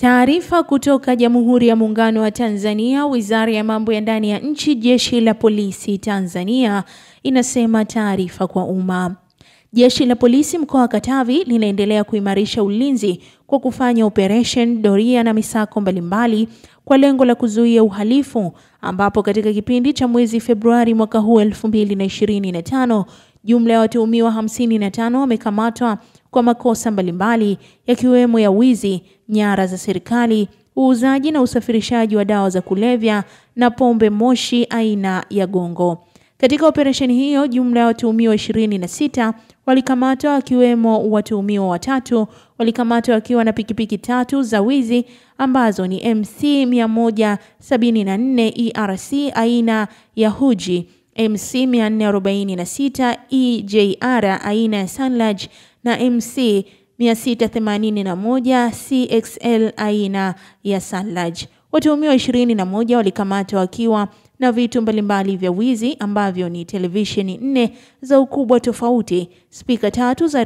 Taarifa kutoka Jamhuri ya Muungano wa Tanzania, Wizara ya Mambo ya Ndani ya Nchi, Jeshi la Polisi Tanzania inasema taarifa kwa umma. Jeshi la Polisi mkoa wa Katavi linaendelea kuimarisha ulinzi kwa kufanya operation doria na misako mbalimbali kwa lengo la kuzuia uhalifu, ambapo katika kipindi cha mwezi Februari mwaka huu 2025 jumla ya watuhumiwa 55 wamekamatwa kwa makosa mbalimbali yakiwemo ya wizi, nyara za serikali, uuzaji na usafirishaji wa dawa za kulevya na pombe moshi aina ya gongo. Katika operesheni hiyo jumla ya watuhumiwa 26 walikamatwa, akiwemo watuhumiwa watatu walikamatwa wakiwa na pikipiki 3 za wizi ambazo ni MC 174 ERC aina ya Huji, MC 446 EJR aina ya Sunlaj na MC 681 CXL aina ya Sunlaj. Watuhumiwa 21 walikamatwa wakiwa na vitu mbalimbali vya wizi ambavyo ni televisheni 4 za ukubwa tofauti, spika 3 za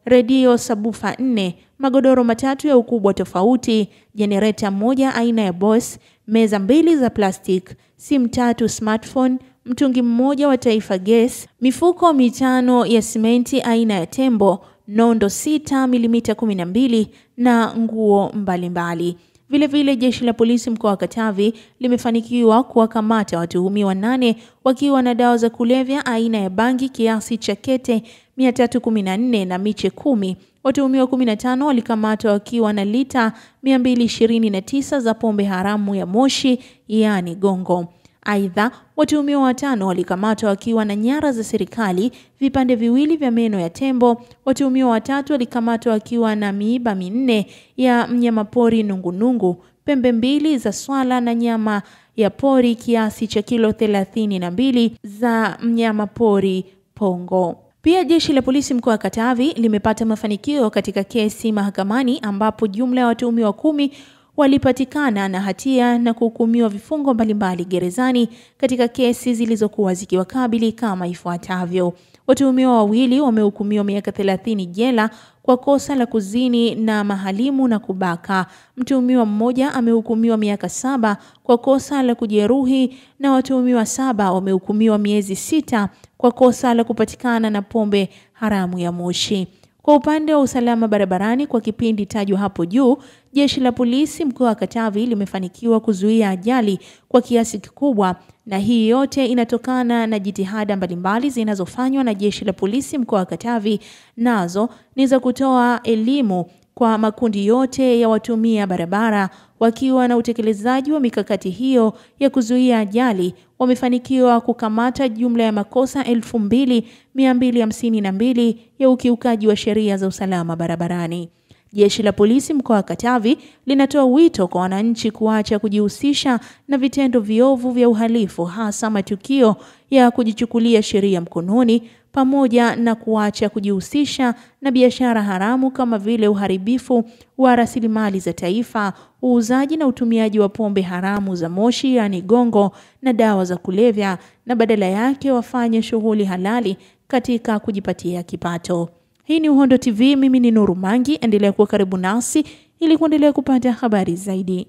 redio sabufa 4, magodoro 3 ya ukubwa tofauti, generator 1 aina ya Boss, meza 2 za plastic, simu 3 smartphone, mtungi 1 wa Taifa Gas, mifuko 5 ya simenti aina ya Tembo, nondo 6 mm 12 na nguo mbalimbali. Vile Jeshi la Polisi mkoa wa Katavi limefanikiwa kuwakamata watuhumiwa 8 wakiwa na dawa za kulevya aina ya bangi kiasi cha kete 314 na miche 10. Watuhumiwa 15 walikamatwa wakiwa na lita 229 za pombe haramu ya moshi yani gongo. Aidha, watuhumiwa 5 walikamatwa wakiwa na nyara za serikali, vipande 2 vya meno ya tembo. Watuhumiwa 3 walikamatwa wakiwa na miiba 4 ya mnyamapori nungunungu, pembe 2 za swala na nyama ya pori kiasi cha kilo 32 za mnyamapori pongo. Pia Jeshi la Polisi mkoa wa Katavi limepata mafanikio katika kesi mahakamani ambapo jumla ya watuhumiwa 10 walipatikana na hatia na kuhukumiwa vifungo mbalimbali gerezani katika kesi zilizokuwa zikiwakabili kama ifuatavyo. Watuhumiwa 2 wamehukumiwa miaka 30 jela kwa kosa la kuzini na mahalimu na kubaka. Mtuhumiwa 1 amehukumiwa miaka 7 kwa kosa la kujeruhi na watuhumiwa 7 wamehukumiwa miezi 6 kwa kosa la kupatikana na pombe haramu ya moshi. Kwa upande wa usalama barabarani, kwa kipindi tajwa hapo juu, Jeshi la Polisi mkoa wa Katavi limefanikiwa kuzuia ajali kwa kiasi kikubwa, na hii yote inatokana na jitihada mbalimbali zinazofanywa na Jeshi la Polisi mkoa wa Katavi, nazo ni za kutoa elimu kwa makundi yote ya watumia barabara. Wakiwa na utekelezaji wa mikakati hiyo ya kuzuia ajali, wamefanikiwa kukamata jumla ya makosa 2252 ya ukiukaji wa sheria za usalama barabarani. Jeshi la Polisi mkoa wa Katavi linatoa wito kwa wananchi kuacha kujihusisha na vitendo viovu vya uhalifu, hasa matukio ya kujichukulia sheria mkononi, pamoja na kuacha kujihusisha na biashara haramu kama vile uharibifu wa rasilimali za taifa, uuzaji na utumiaji wa pombe haramu za moshi yani gongo na dawa za kulevya, na badala yake wafanye shughuli halali katika kujipatia kipato. Hii ni Uhondo TV, mimi ni Nuru Mangi, endelea kuwa karibu nasi ili kuendelea kupata habari zaidi.